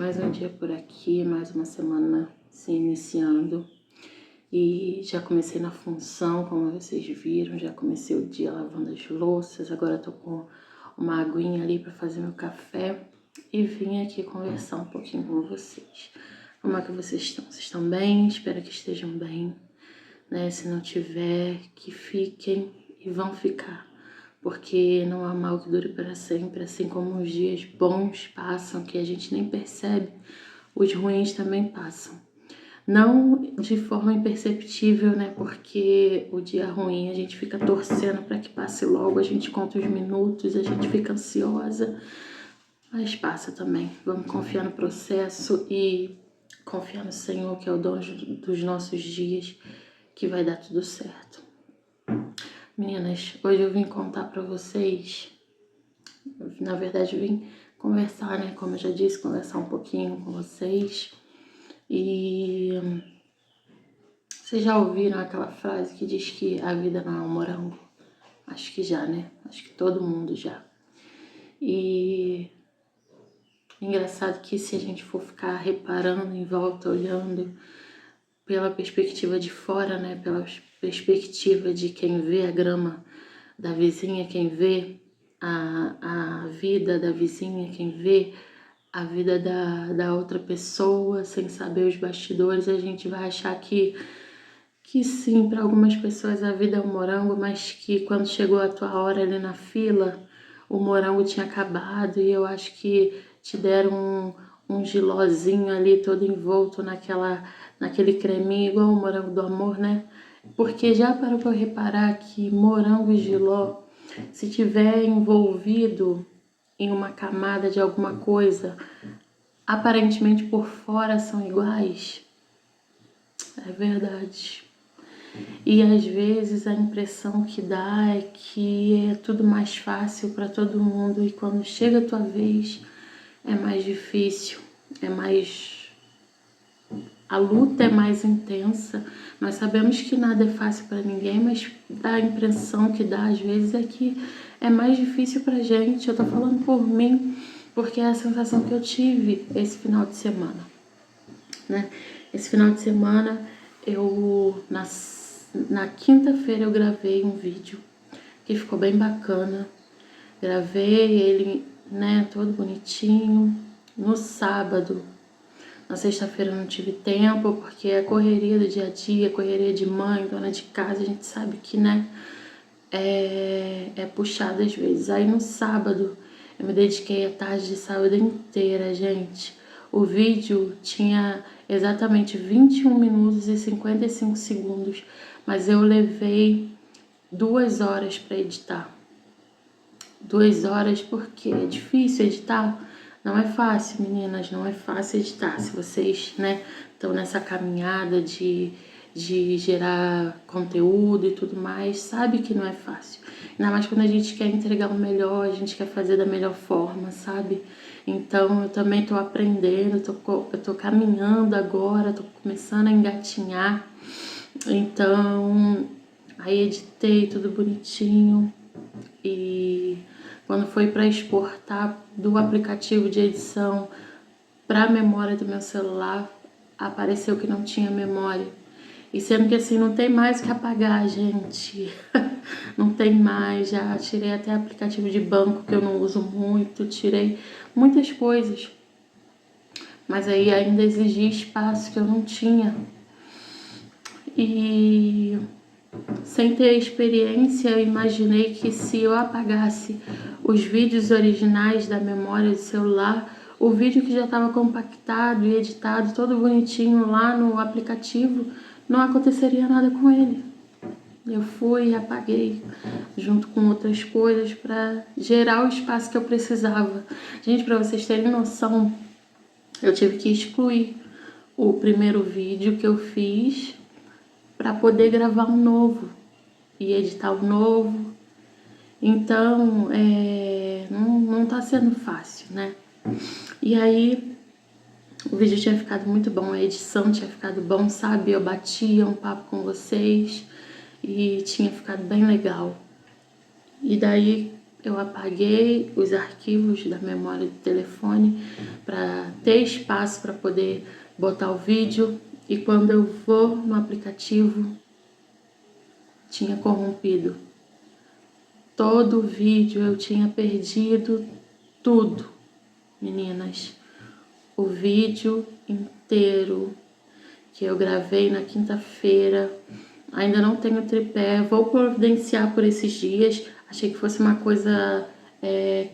mais um dia por aqui, mais uma semana se iniciando. E já comecei na função, como vocês viram, já comecei o dia lavando as louças. Agora tô com uma aguinha ali para fazer meu café e vim aqui conversar um pouquinho com vocês. Como é que vocês estão? Vocês estão bem? Espero que estejam bem, né? Se não tiver, que fiquem e vão ficar. Porque não há mal que dure para sempre, assim como os dias bons passam, que a gente nem percebe, os ruins também passam. Não de forma imperceptível, né? Porque o dia ruim a gente fica torcendo para que passe logo, a gente conta os minutos, a gente fica ansiosa, mas passa também. Vamos confiar no processo e confiar no Senhor, que é o dono dos nossos dias, que vai dar tudo certo. Meninas, hoje eu vim contar pra vocês, na verdade vim conversar, né, como eu já disse, conversar um pouquinho com vocês. E vocês já ouviram aquela frase que diz que a vida não é um morango? Acho que já, né? Acho que todo mundo já. E engraçado que se a gente for ficar reparando em volta, olhando pela perspectiva de fora, né, pela perspectiva de quem vê a grama da vizinha, quem vê a vida da vizinha, quem vê a vida da outra pessoa, sem saber os bastidores, a gente vai achar que sim, para algumas pessoas a vida é um morango, mas que quando chegou a tua hora ali na fila, o morango tinha acabado e eu acho que te deram um gilozinho ali todo envolto naquele creminho, igual o morango do amor, né? Porque já parou para reparar que morango e jiló, se tiver envolvido em uma camada de alguma coisa, aparentemente por fora são iguais? É verdade. E às vezes a impressão que dá é que é tudo mais fácil para todo mundo e quando chega a tua vez é mais difícil, a luta é mais intensa. Nós sabemos que nada é fácil para ninguém, mas a impressão que dá às vezes é que é mais difícil pra gente. Eu tô falando por mim, porque é a sensação que eu tive esse final de semana, né? Esse final de semana, na quinta-feira eu gravei um vídeo que ficou bem bacana. Gravei ele, né, todo bonitinho. No sábado, na sexta-feira eu não tive tempo, porque a correria do dia a dia, correria de mãe, dona de casa, a gente sabe que, né, é puxado às vezes. Aí no sábado, eu me dediquei a tarde de sábado inteira, gente. O vídeo tinha exatamente 21 minutos e 55 segundos, mas eu levei 2 horas para editar. 2 horas porque é difícil editar. Não é fácil, meninas, não é fácil editar. Se vocês, né, estão nessa caminhada de gerar conteúdo e tudo mais, sabe que não é fácil. Ainda mais quando a gente quer entregar o melhor, a gente quer fazer da melhor forma, sabe? Então eu também tô aprendendo, eu tô caminhando agora, tô começando a engatinhar. Então, aí editei tudo bonitinho e quando foi para exportar do aplicativo de edição para a memória do meu celular, apareceu que não tinha memória. E sendo que assim, não tem mais o que apagar, gente. Não tem mais, já tirei até aplicativo de banco que eu não uso muito, tirei muitas coisas. Mas aí ainda exigia espaço que eu não tinha. E sem ter experiência, eu imaginei que se eu apagasse os vídeos originais da memória do celular, o vídeo que já estava compactado e editado, todo bonitinho lá no aplicativo, não aconteceria nada com ele. Eu fui e apaguei junto com outras coisas para gerar o espaço que eu precisava. Gente, para vocês terem noção, eu tive que excluir o primeiro vídeo que eu fiz para poder gravar um novo e editar um novo. Então, não tá sendo fácil, né? E aí, o vídeo tinha ficado muito bom, a edição tinha ficado bom, sabe? Eu batia um papo com vocês e tinha ficado bem legal. E daí, eu apaguei os arquivos da memória do telefone para ter espaço para poder botar o vídeo. E quando eu vou no aplicativo, tinha corrompido todo o vídeo, eu tinha perdido tudo, meninas. O vídeo inteiro que eu gravei na quinta-feira, ainda não tenho tripé, vou providenciar por esses dias. Achei que fosse uma coisa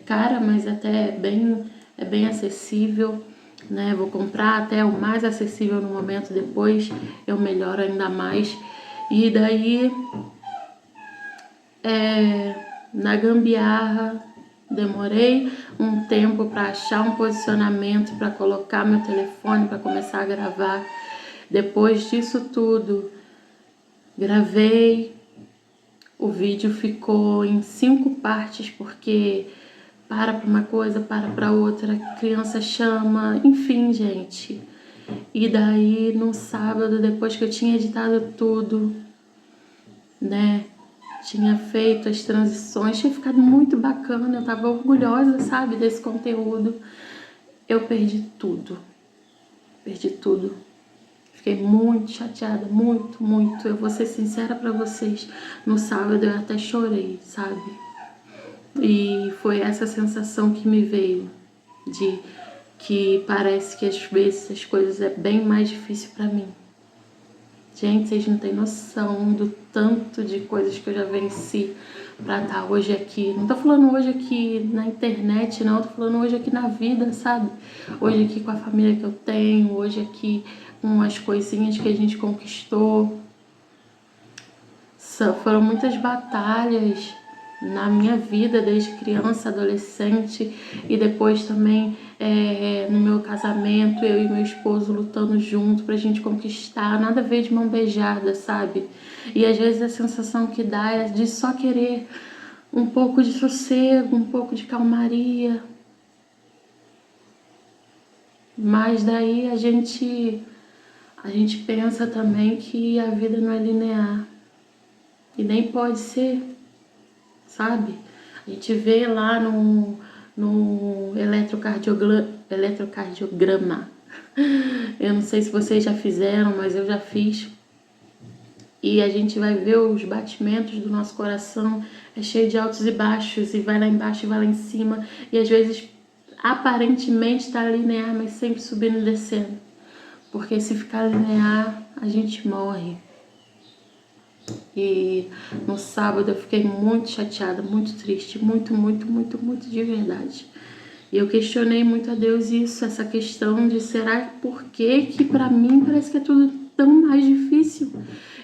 cara, mas até é bem acessível, né? Vou comprar até o mais acessível no momento, depois eu melhoro ainda mais. E daí, na gambiarra, demorei um tempo para achar um posicionamento, para colocar meu telefone, para começar a gravar. Depois disso tudo, gravei, o vídeo ficou em 5 partes, porque para uma coisa, para outra, a criança chama, enfim, gente. E daí, no sábado, depois que eu tinha editado tudo, né, tinha feito as transições, tinha ficado muito bacana, eu tava orgulhosa, sabe, desse conteúdo. Eu perdi tudo. Fiquei muito chateada, muito. Eu vou ser sincera pra vocês, no sábado eu até chorei, sabe? E foi essa sensação que me veio, de que parece que às vezes as coisas é bem mais difícil pra mim. Gente, vocês não têm noção do tanto de coisas que eu já venci pra estar hoje aqui. Não tô falando hoje aqui na internet, não. Tô falando hoje aqui na vida, sabe? Hoje aqui com a família que eu tenho. Hoje aqui com as coisinhas que a gente conquistou. Foram muitas batalhas na minha vida, desde criança, adolescente, e depois também no meu casamento, eu e meu esposo lutando junto pra gente conquistar, nada a ver de mão beijada, sabe? E às vezes a sensação que dá é de só querer um pouco de sossego, um pouco de calmaria. Mas daí a gente pensa também que a vida não é linear. E nem pode ser, sabe? A gente vê lá no eletrocardiograma. Eu não sei se vocês já fizeram, mas eu já fiz. E a gente vai ver os batimentos do nosso coração, é cheio de altos e baixos, e vai lá embaixo e vai lá em cima. E às vezes, aparentemente, está linear, mas sempre subindo e descendo. Porque se ficar linear, a gente morre. E no sábado eu fiquei muito chateada, muito triste, muito de verdade. E eu questionei muito a Deus isso, essa questão de será por que pra mim parece que é tudo tão mais difícil?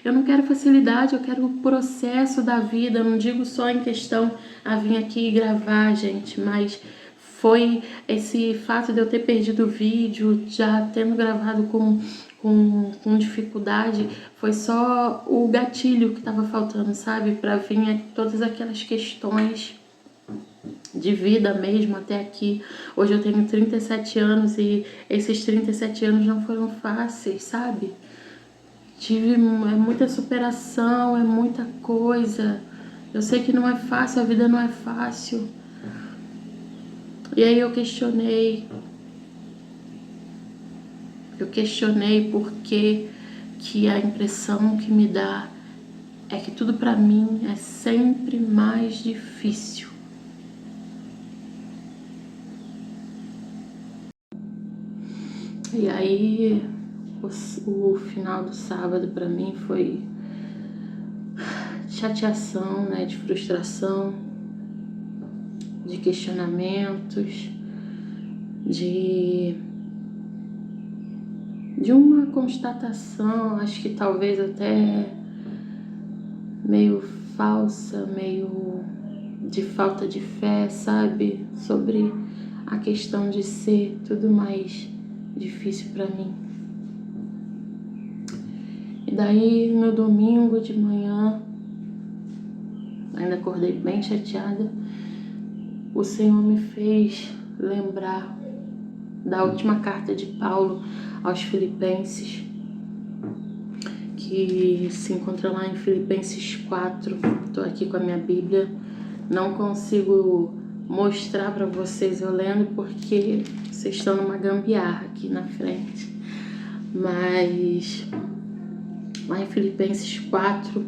Eu não quero facilidade, eu quero o processo da vida. Eu não digo só em questão a vir aqui e gravar, gente, mas foi esse fato de eu ter perdido o vídeo, já tendo gravado com dificuldade, foi só o gatilho que estava faltando, sabe? Para vir todas aquelas questões de vida mesmo até aqui. Hoje eu tenho 37 anos e esses 37 anos não foram fáceis, sabe? Tive muita superação, é muita coisa. Eu sei que não é fácil, a vida não é fácil. E aí eu questionei por que a impressão que me dá é que tudo pra mim é sempre mais difícil. E aí o final do sábado pra mim foi chateação, né, de frustração, de questionamentos, de uma constatação, acho que talvez até meio falsa, meio de falta de fé, sabe? Sobre a questão de ser tudo mais difícil pra mim. E daí, no domingo de manhã, ainda acordei bem chateada, o Senhor me fez lembrar da última carta de Paulo aos Filipenses, que se encontra lá em Filipenses 4. Estou aqui com a minha Bíblia, não consigo mostrar para vocês eu lendo porque vocês estão numa gambiarra aqui na frente. Mas lá em Filipenses 4,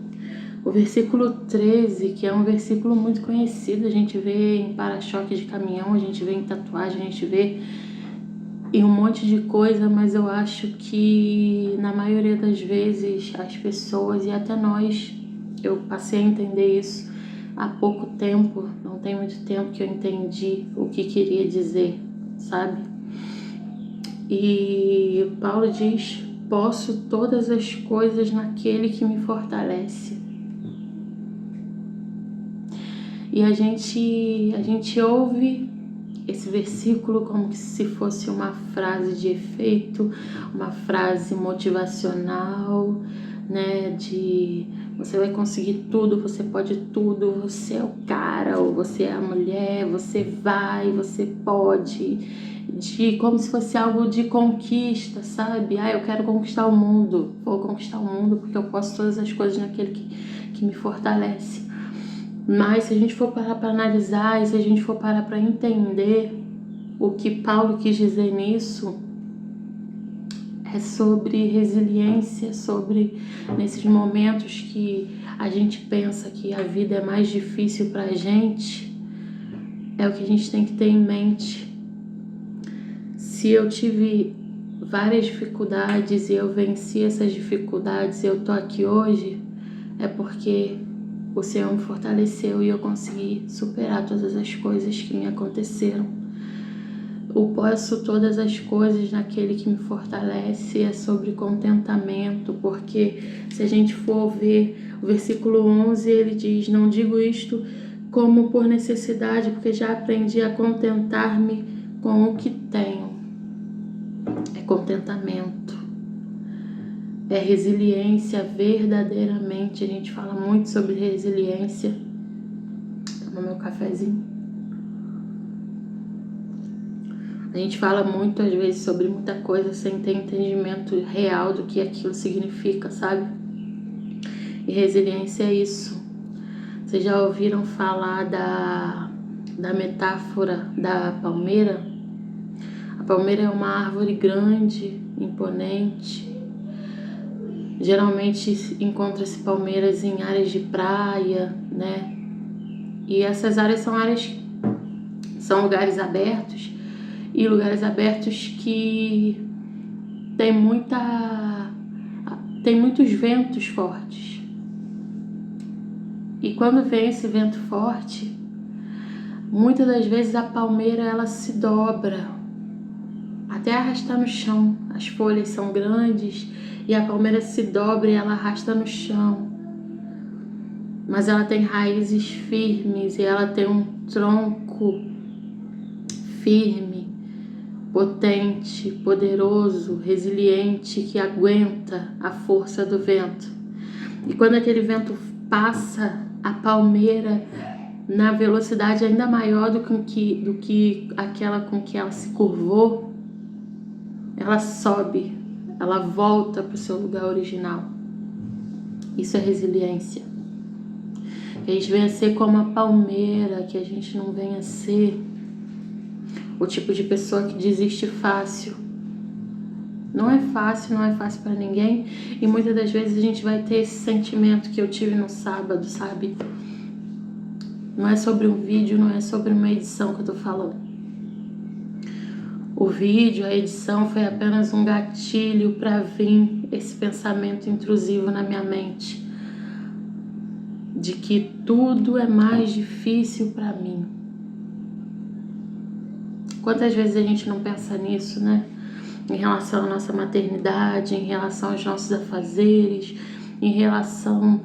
o versículo 13, que é um versículo muito conhecido, a gente vê em para-choque de caminhão, a gente vê em tatuagem, a gente vê em um monte de coisa, mas eu acho que na maioria das vezes as pessoas e até nós, eu passei a entender isso há pouco tempo, não tem muito tempo que eu entendi o que queria dizer, sabe? E Paulo diz: posso todas as coisas naquele que me fortalece. E a gente ouve esse versículo como se fosse uma frase de efeito, uma frase motivacional, né? De você vai conseguir tudo, você pode tudo, você é o cara ou você é a mulher, você vai, você pode. Como se fosse algo de conquista, sabe? Eu quero conquistar o mundo, vou conquistar o mundo porque eu posso todas as coisas naquele que me fortalece. Mas se a gente for parar para analisar e se a gente for parar para entender o que Paulo quis dizer nisso, é sobre resiliência, sobre nesses momentos que a gente pensa que a vida é mais difícil para a gente, é o que a gente tem que ter em mente. Se eu tive várias dificuldades e eu venci essas dificuldades e eu tô aqui hoje, é porque o Senhor me fortaleceu e eu consegui superar todas as coisas que me aconteceram. O posso todas as coisas naquele que me fortalece é sobre contentamento, porque se a gente for ver o versículo 11, ele diz: não digo isto como por necessidade, porque já aprendi a contentar-me com o que tenho. É contentamento. É resiliência verdadeiramente. A gente fala muito sobre resiliência. Toma meu cafezinho. A gente fala muito às vezes sobre muita coisa sem ter entendimento real do que aquilo significa, sabe? E resiliência é isso. Vocês já ouviram falar da metáfora da palmeira? A palmeira é uma árvore grande, imponente. Geralmente encontra-se palmeiras em áreas de praia, né? E essas áreas são lugares abertos, e lugares abertos que tem muitos ventos fortes. E quando vem esse vento forte, muitas das vezes a palmeira ela se dobra até arrastar no chão. As folhas são grandes e a palmeira se dobra e ela arrasta no chão. Mas ela tem raízes firmes e ela tem um tronco firme, potente, poderoso, resiliente, que aguenta a força do vento. E quando aquele vento passa, a palmeira, na velocidade ainda maior do que aquela com que ela se curvou, ela sobe, ela volta para o seu lugar original. Isso é resiliência. Que a gente venha ser como a palmeira, que a gente não venha ser o tipo de pessoa que desiste fácil. Não é fácil para ninguém. E muitas das vezes a gente vai ter esse sentimento que eu tive no sábado, sabe? Não é sobre um vídeo, não é sobre uma edição que eu tô falando. O vídeo, a edição foi apenas um gatilho para vir esse pensamento intrusivo na minha mente de que tudo é mais difícil para mim. Quantas vezes a gente não pensa nisso, né? Em relação à nossa maternidade, em relação aos nossos afazeres, em relação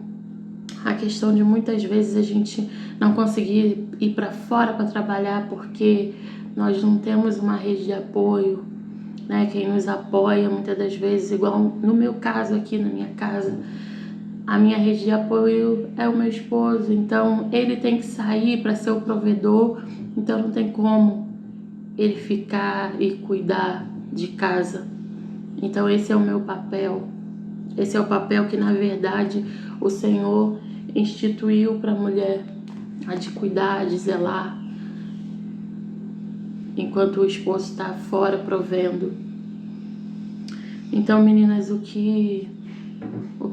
à questão de muitas vezes a gente não conseguir ir para fora para trabalhar porque nós não temos uma rede de apoio, né? Quem nos apoia muitas das vezes, igual no meu caso aqui na minha casa, a minha rede de apoio é o meu esposo, então ele tem que sair para ser o provedor, então não tem como ele ficar e cuidar de casa. Então esse é o meu papel. Esse é o papel que na verdade o Senhor instituiu para a mulher. a de cuidar, de zelar, enquanto o esposo está fora provendo. Então, meninas, o que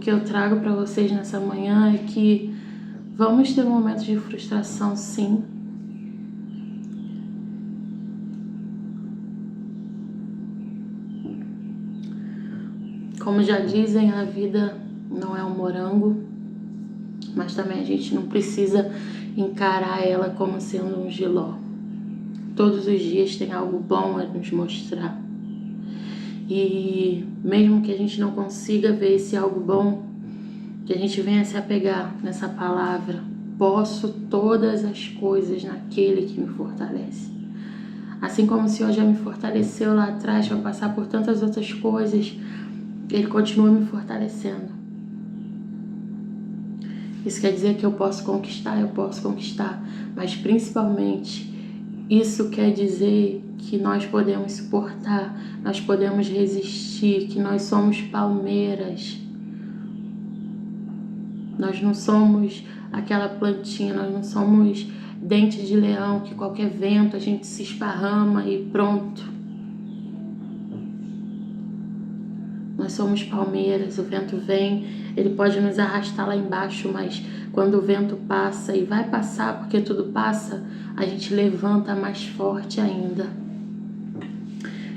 eu trago para vocês nessa manhã é que vamos ter momentos de frustração, sim. Como já dizem, a vida não é um morango, mas também a gente não precisa encarar ela como sendo um jiló. Todos os dias tem algo bom a nos mostrar. E mesmo que a gente não consiga ver esse algo bom, que a gente venha se apegar nessa palavra: posso todas as coisas naquele que me fortalece. Assim como o Senhor já me fortaleceu lá atrás para passar por tantas outras coisas, Ele continua me fortalecendo. Isso quer dizer que eu posso conquistar, mas principalmente isso quer dizer que nós podemos suportar, nós podemos resistir, que nós somos palmeiras. Nós não somos aquela plantinha, nós não somos dente de leão que qualquer vento a gente se esparrama e pronto. Nós somos palmeiras, o vento vem, ele pode nos arrastar lá embaixo, mas quando o vento passa, e vai passar porque tudo passa, a gente levanta mais forte ainda.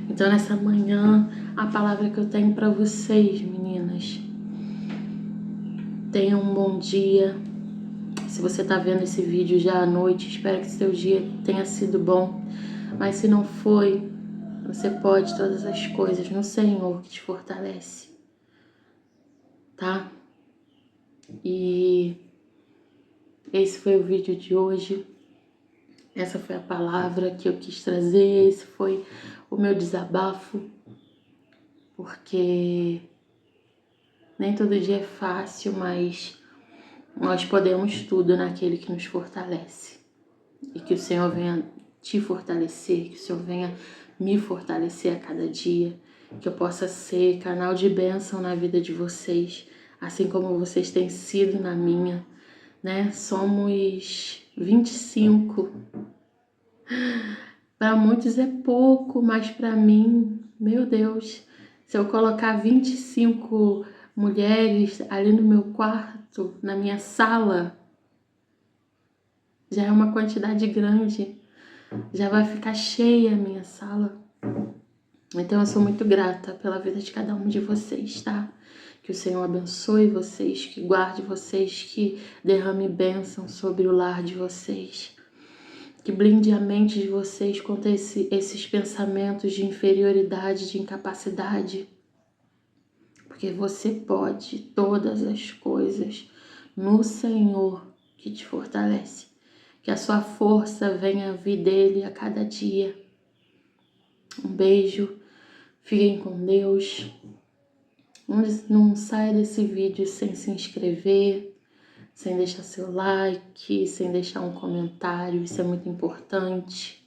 Então nessa manhã, a palavra que eu tenho para vocês, meninas: tenham um bom dia. Se você está vendo esse vídeo já à noite, espero que seu dia tenha sido bom. Mas se não foi, você pode todas as coisas no Senhor que te fortalece, tá? E esse foi o vídeo de hoje. Essa foi a palavra que eu quis trazer. Esse foi o meu desabafo, porque nem todo dia é fácil, mas nós podemos tudo naquele que nos fortalece. E que o Senhor venha te fortalecer, que o Senhor venha me fortalecer a cada dia, que eu possa ser canal de bênção na vida de vocês, assim como vocês têm sido na minha, né? Somos 25. Para muitos é pouco, mas para mim, meu Deus, se eu colocar 25 mulheres ali no meu quarto, na minha sala, já é uma quantidade grande, já vai ficar cheia a minha sala. Então eu sou muito grata pela vida de cada um de vocês, tá? Que o Senhor abençoe vocês, que guarde vocês, que derrame bênção sobre o lar de vocês. Que blinde a mente de vocês contra esses pensamentos de inferioridade, de incapacidade. Porque você pode todas as coisas no Senhor que te fortalece. Que a sua força venha vir dele a cada dia. Um beijo, fiquem com Deus. Não saia desse vídeo sem se inscrever, sem deixar seu like, sem deixar um comentário. Isso é muito importante.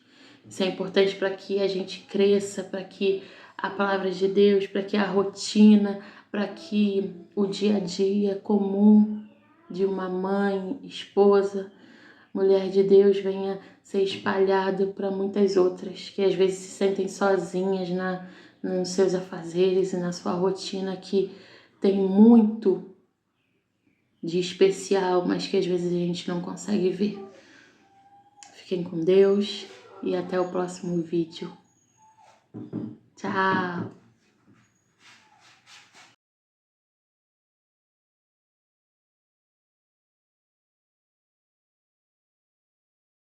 Isso é importante para que a gente cresça, para que a palavra de Deus, para que a rotina, para que o dia a dia comum de uma mãe, esposa, mulher de Deus venha ser espalhado para muitas outras que às vezes se sentem sozinhas nos seus afazeres e na sua rotina, que tem muito de especial, mas que às vezes a gente não consegue ver. Fiquem com Deus e até o próximo vídeo. Tchau!